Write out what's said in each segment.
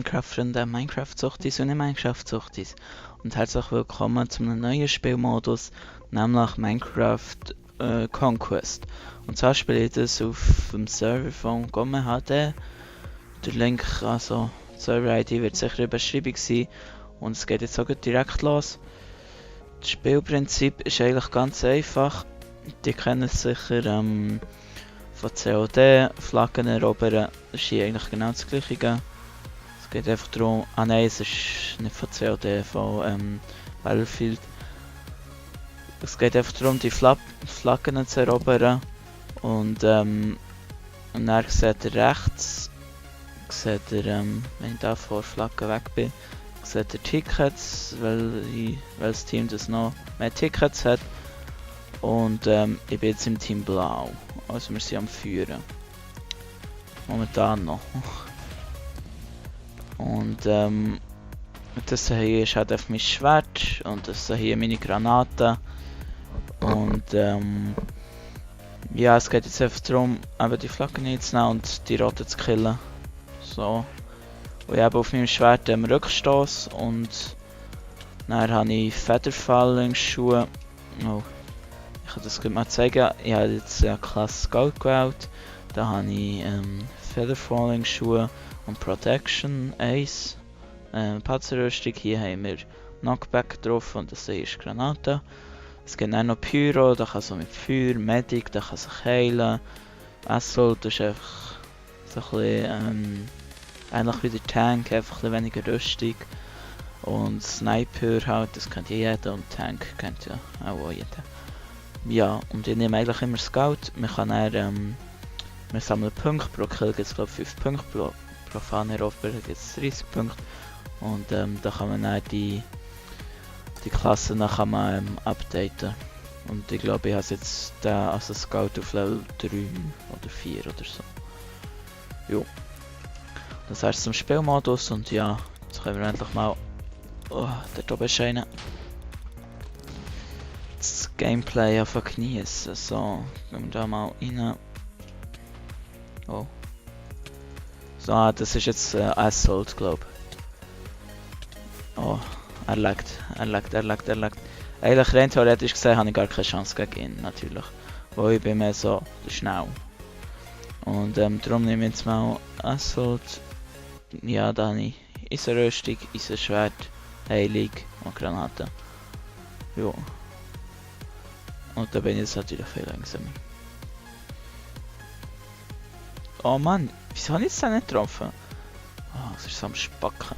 Minecraft-Freunde, Minecraft-Suchtis und nicht Minecraft-Suchtis. Und herzlich willkommen zu einem neuen Spielmodus, nämlich Minecraft Conquest. Und zwar spiele ich das auf dem Server von Gomme HD. Der Link, also die Server-ID wird sicher in der Beschreibung sein. Und es geht jetzt auch direkt los. Das Spielprinzip ist eigentlich ganz einfach. Die kennen es sicher von COD, Flaggen erobern, das ist hier eigentlich genau das gleiche. Es geht einfach darum, nein, es ist nicht von COD, von Battlefield. Es geht einfach darum, die Flaggen zu erobern. Und dann seht ihr rechts, wenn ich da vor Flaggen weg bin, seht ihr Tickets, weil das Team das noch mehr Tickets hat. Und ich bin jetzt im Team Blau, also wir sind am Führen. Momentan noch. Und das hier ist halt auf mein Schwert und das hier meine Granaten. Und ja, es geht jetzt einfach darum, eben die Flaggen einzunehmen und die Roten zu killen. So. Und ich habe auf meinem Schwert den Rückstoß und dann habe ich Featherfalling Schuhe. Oh. Ich kann das mal zeigen. Ich habe jetzt Klasse Gold gewählt. Da habe ich Featherfalling Schuhe und Protection Ace. Panzerrüstung. Hier haben wir Knockback drauf und das hier ist Granate. Es gibt auch noch Pyro, da kann so mit Feuer, Medic, da kann sich heilen. Assault ist einfach so ein bisschen ähnlich wie der Tank, einfach ein bisschen weniger Rüstung. Und Sniper halt, das kennt ja jeder und Tank kennt ja auch jeder. Ja, und ich nehme eigentlich immer Scout. Man kann dann, wir sammeln Punkte, pro Kill gibt es glaube ich 5 Punkte, pro Fahne erobern gibt es 30 Punkte. Und da kann man dann die Klassen kann man updaten. Und ich glaube ich habe jetzt also Scout auf Level 3 oder 4 oder so. Jo. Das heißt zum Spielmodus und ja, jetzt können wir endlich mal... Oh, dort oben ist einer. Das Gameplay einfach genießen. So, gehen wir da mal rein. Oh. So, das ist jetzt Assault, glaube ich. Oh, er laggt. Eigentlich rein theoretisch gesehen habe ich gar keine Chance gegen ihn, natürlich. Weil ich bin mehr so schnell. Und darum nehme ich jetzt mal Assault. Ja, da habe ich Eisenrüstung, Eisenschwert, Heilig und Granaten. Jo. Und da bin ich jetzt natürlich viel langsam. Oh Mann, wieso habe ich jetzt nicht getroffen? Oh, es ist so am Spacken.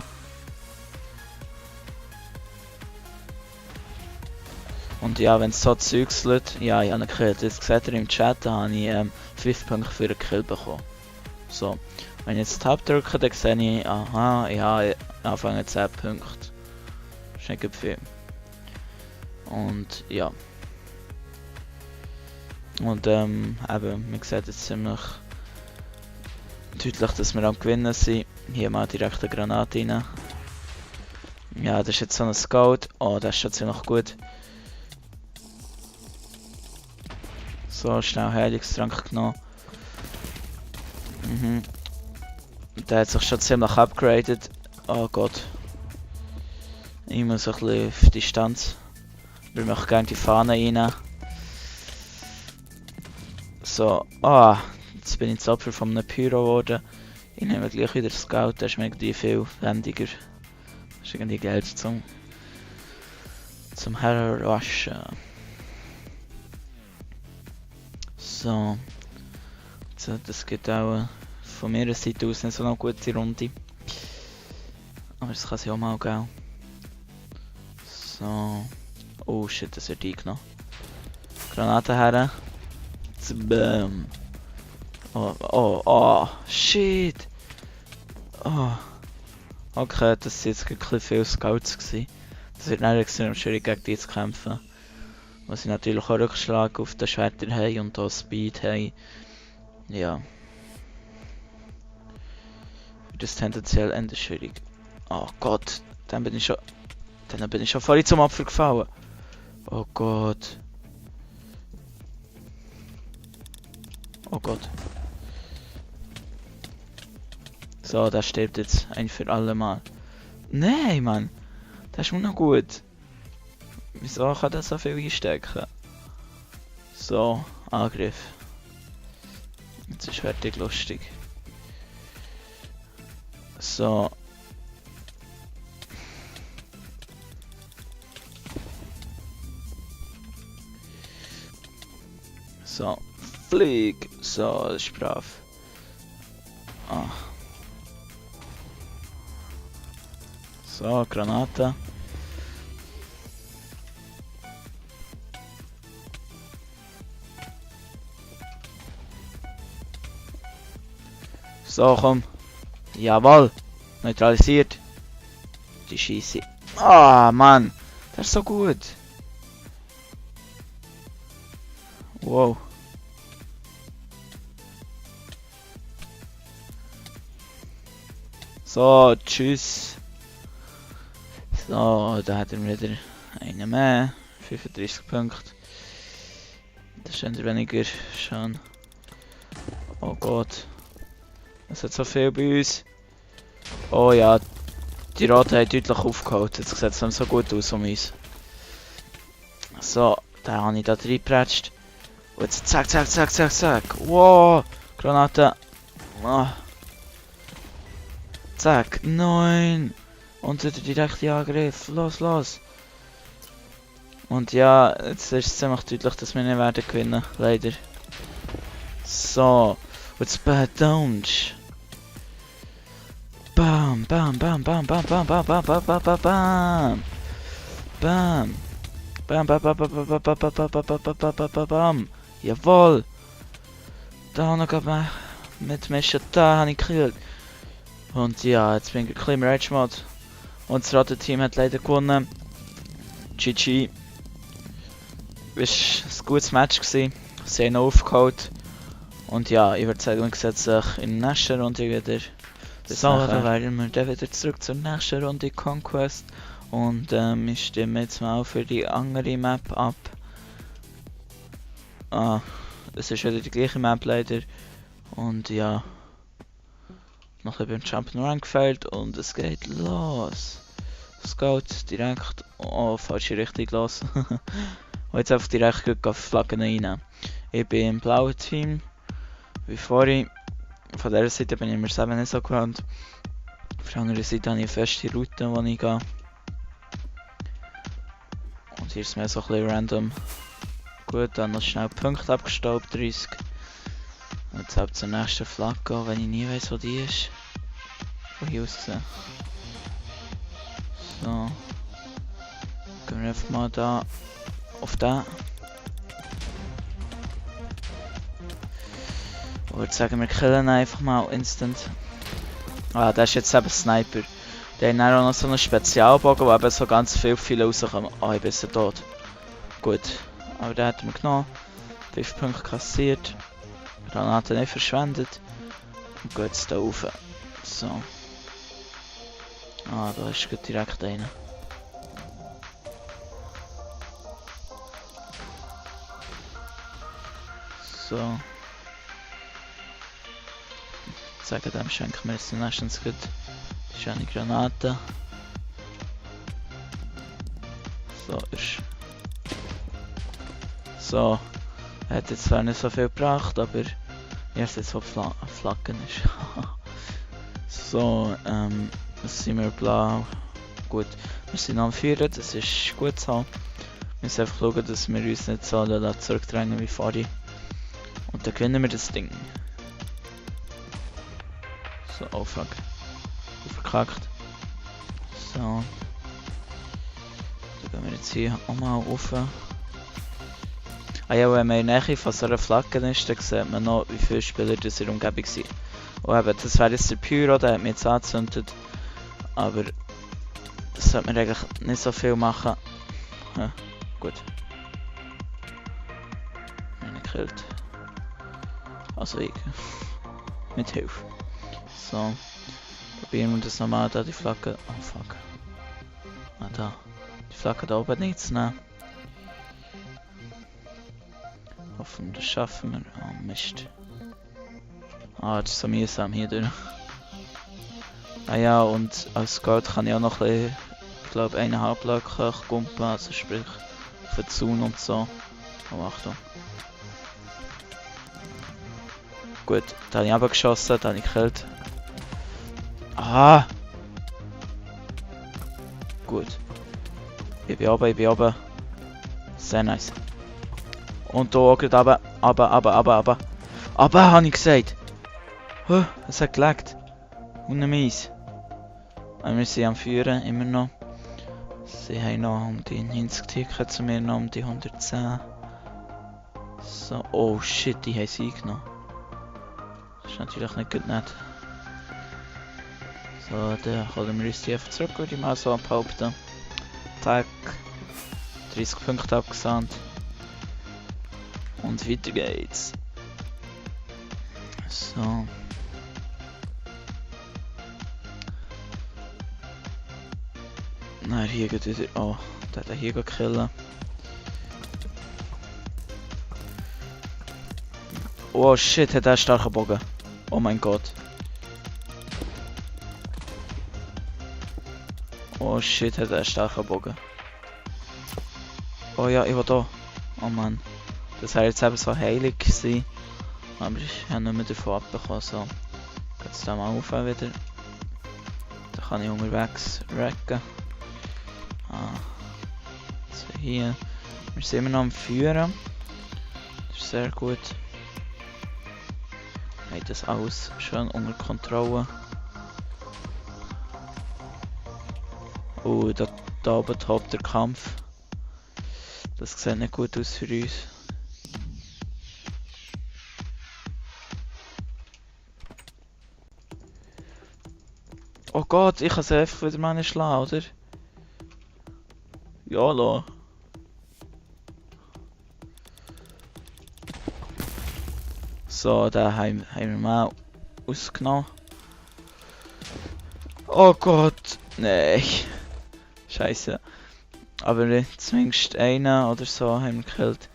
Und ja, wenn es so Zeugs lädt, ja, ich habe einen Kill. Jetzt seht ihr im Chat, da habe ich 5 Punkte für einen Kill bekommen. So, wenn ich jetzt Tab drücke, dann sehe ich, aha, ich habe anfangen 10 Punkte. Das ist nicht viel. Und ja. Und eben, man sieht jetzt ziemlich deutlich, dass wir am Gewinnen sind. Hier mal direkt eine Granate rein. Ja, das ist jetzt so ein Scout. Oh, das ist schon ziemlich gut. So, schnell Heilungstrank genommen. Der hat sich schon ziemlich upgraded. Oh Gott. Ich muss ein bisschen auf Distanz. Ich möchte gerne die Fahne rein. So, jetzt bin ich das Opfer von einem Pyro geworden. Ich nehme gleich wieder Scout, der ist mir irgendwie viel wendiger. Das ist irgendwie Geld zum Herwaschen. So. Das geht auch von meiner Seite aus nicht so eine gute Runde. Aber das kann sich auch mal geben. So. Oh shit, das wird eingenommen. Granate her. Bam. Oh, shit. Oh. Okay, das sind jetzt ein bisschen viele Scouts gewesen. Das wird nicht extrem schwierig gegen die zu kämpfen. Weil sie natürlich auch Rückschlag auf den Schwertern haben und auch Speed haben. Ja. Wird das tendenziell eher schwierig. Oh Gott, dann bin ich schon vorhin zum Opfer gefallen. Oh Gott. Oh Gott. So, der stirbt jetzt ein für alle Mal. Nein, Mann. Das ist mir noch gut. Wieso kann das so viel einstecken? So, Angriff. Jetzt ist fertig lustig. So. So, flieg. So, das ist brav. Ah. So, Granate. So, komm. Jawohl. Neutralisiert. Die Scheiße. Ah, Mann. Das ist so gut. Wow. So, tschüss. So, da hat er wieder einen mehr. 35 Punkte. Das ist eher weniger schon. Oh Gott. Es hat so viel bei uns. Oh ja, die Roten haben deutlich aufgeholt. Jetzt sieht es nicht so gut aus um uns. So, da habe ich da reingepratscht. Und jetzt zack, zack, zack, zack, zack. Wow, Granate. Oh. Zack, nein. Und der direkte Angriff. Los, los. Und ja, jetzt ist es ziemlich deutlich, dass wir nicht werden gewinnen. Leider. So. Jetzt bad downs. Bam, bam, bam, bam, bam, bam, bam, bam, bam, bam, bam, bam. Bam. Bam, bam, bam, bam, bam, bam, bam, bam, bam, bam, bam, bam, bam. Jawohl. Da noch mit Mischen, da habe ich gekillt. Und ja, jetzt bin ich ein bisschen im Rage-Mode. Und das Ratte-Team hat leider gewonnen. GG. Es war ein gutes Match gewesen. Sie haben aufgeholt. Und ja, ich würde sagen, wir sehen sich in der nächsten Runde wieder. So, dann werden wir dann wieder zurück zur nächsten Runde Conquest. Und ich stimme jetzt mal für die andere Map ab. Ah, es ist wieder die gleiche Map leider. Und ja, noch beim Jump'n'Run gefällt und es geht los. Es geht direkt, oh, falsche Richtung los. Und jetzt einfach direkt auf Flaggen rein. Ich bin im blauen Team, wie vorhin. Von dieser Seite bin ich mir selber nicht so gewohnt. Auf der anderen Seite habe ich eine feste Route, wo ich gehe. Und hier ist mir so ein bisschen random. Gut, dann noch schnell Punkte abgestaubt, 30. Und jetzt ab zur nächsten Flagge, wenn ich nie weiß, wo die ist. Von hier aus gesehen. So. Gehen wir einfach mal da auf den. Ich würde sagen, wir killen einfach mal instant. Ah, das ist jetzt eben Sniper. Der hat dann auch noch so einen Spezialbogen, wo eben so ganz viele rauskommen. Ah, ich bin so tot. Gut. Aber den hat er genommen. 5 Punkte kassiert. Granate nicht verschwendet. Und geht jetzt hier rauf. So. Ah, da ist direkt einer. So. Ich sage dem schenken wir jetzt meistens gut. Das ist eine Granate. So, ist. So. Er hat jetzt zwar nicht so viel gebracht, aber erst jetzt wo Flaggen ist. So, jetzt sind wir blau. Gut, wir sind am Führen, das ist gut so. Wir müssen einfach schauen, dass wir uns nicht so zurückdrängen wie vorhin. Und dann gewinnen wir das Ding. So, oh fuck. Verkackt. So. Dann gehen wir jetzt hier auch mal rauf. Ah ja, wenn man in der Nähe von so einer Flagge ist, dann sieht man noch, wie viele Spieler das in der Umgebung sind. Und eben, das wäre jetzt der Pyro, der hat mich jetzt angezündet. Aber das sollte man eigentlich nicht so viel machen. Ja, gut. Einen gekillt. Also ich. Mit Hilfe. So. Probieren wir das nochmal da, die Flagge. Oh fuck. Ah da. Die Flagge da oben nicht zu nehmen. Hoffen, das schaffen wir. Oh Mist. Ah, das ist so mühsam hier durch. Ah ja, und als Gold kann ich auch noch ein bisschen, ich glaube 1,5 Blöcke kumpen, also sprich für den Zaun und so. Oh, Achtung. Gut, da habe ich runtergeschossen, da habe ich gekillt. Aha! Gut. Ich bin oben, ich bin oben. Sehr nice. Und hier auch gerade runter. Aber habe ich gesagt. Huh, es hat gelegt. Und mies. Wir sind am Führen, immer noch. Sie haben noch um die 90 Tickets zu mir, noch um die 110. So, oh shit, die haben sie eingenommen. Das ist natürlich nicht gut nett. So, dann holen wir uns die einfach zurück, würde ich mal so behaupten. Zack. 30 Punkte abgesandt. Und weiter geht's. So. Nein, hier geht wieder. Oh, der hat hier killen. Oh shit, hat er einen starken Bogen. Oh mein Gott. Oh shit, hat er einen starken Bogen. Oh ja, ich war da. Oh Mann. Das wäre jetzt eben so heilig gewesen. Aber ich habe nicht mehr davon abbekommen. So. Geht's da mal auf wieder. Da kann ich unterwegs wrecken. Ah. So hier. Wir sind immer noch am Führen. Das ist sehr gut. Wir haben das alles schön unter Kontrolle. Oh, da oben tobt der Kampf. Das sieht nicht gut aus für uns. Oh Gott, ich kann sie einfach wieder mal nicht schlagen, oder? Ja, la. So, da haben wir mal ausgenommen. Oh Gott, nein. Scheiße. Aber zumindest einen oder so haben wir gekillt.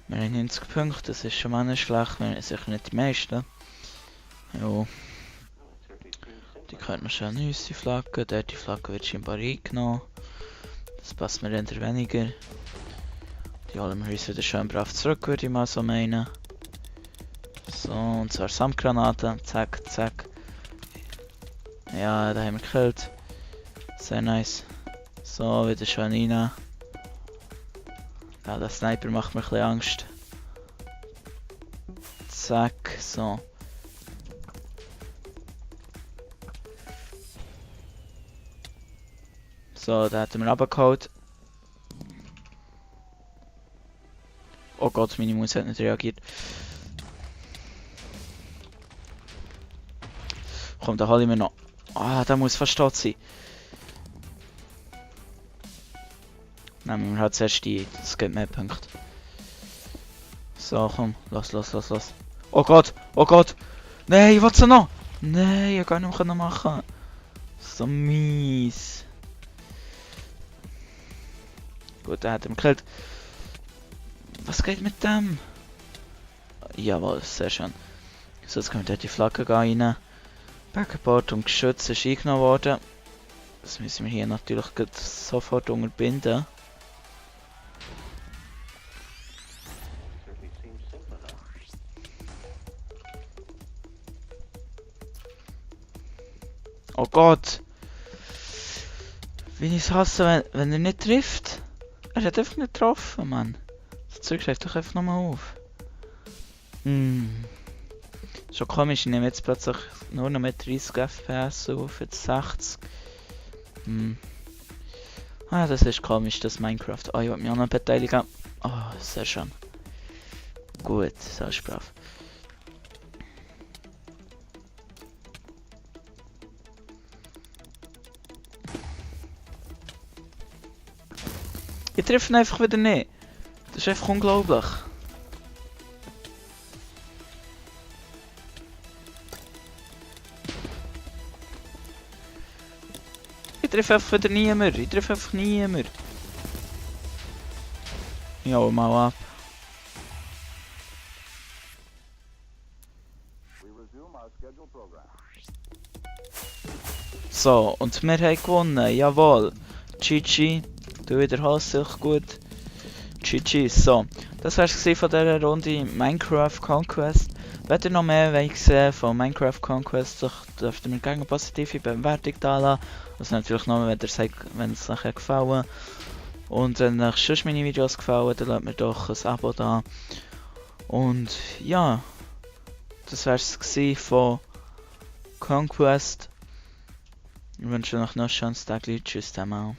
Wir haben 90 Punkte, das ist schon mal nicht schlecht. Wir haben sicher nicht die meisten. Jo. Die können wir schön uns Flagge. Dort die Flagge wird scheinbar eingenommen. Das passt mir eher weniger. Die holen wir uns wieder schön brav zurück, würde ich mal so meinen. So, und zwar Samtgranaten. Zack, zack. Ja, da haben wir gekillt. Sehr nice. So, wieder schön rein. Ja, der Sniper macht mir ein bisschen Angst. Zack, so. So, da hätten wir runtergeholt. Oh Gott, meine Maus hat nicht reagiert. Komm, da hole ich mir noch. Ah, der muss fast tot sein. Nehmen wir halt zuerst die, das gibt mehr Punkte. So, komm, los. Oh Gott! Nein, was noch? Nein, ich kann nicht mehr machen. So mies. Gut, der hat ihn gekillt. Was geht mit dem? Jawohl, sehr schön. So, jetzt können wir dort die Flagge rein. Backboard und Geschütz ist eingenommen worden. Das müssen wir hier natürlich sofort unterbinden. Oh Gott! Wie ich es hasse, wenn er nicht trifft. Er hat einfach nicht getroffen, Mann. Das Zeug schreibt doch einfach nochmal auf. Schon komisch, ich nehme jetzt plötzlich nur noch mit 30 FPS auf, jetzt 60. Ah, das ist komisch, das Minecraft. Oh, ich wollte mich auch noch beteiligen. Oh, sehr schön. Gut, so ist brav. Ich treffe ihn einfach wieder nicht. Das ist einfach unglaublich. Ich treffe einfach wieder niemand. Ich treffe einfach niemand. Ich hau mal ab. So, und wir haben gewonnen, jawohl. GG, du wiederholst dich gut. GG, so. Das wär's von dieser Runde Minecraft Conquest. Wenn ihr noch mehr wollt sehen von Minecraft Conquest, dürft ihr mir gerne eine positive Bewertung da lassen. Also natürlich nur, wenn es euch gefallen. Und wenn euch sonst meine Videos gefallen, dann lasst mir doch ein Abo da. Und ja, das wär's von Conquest. Ich wünsche euch noch ein schönes Tag. Tschüss zusammen.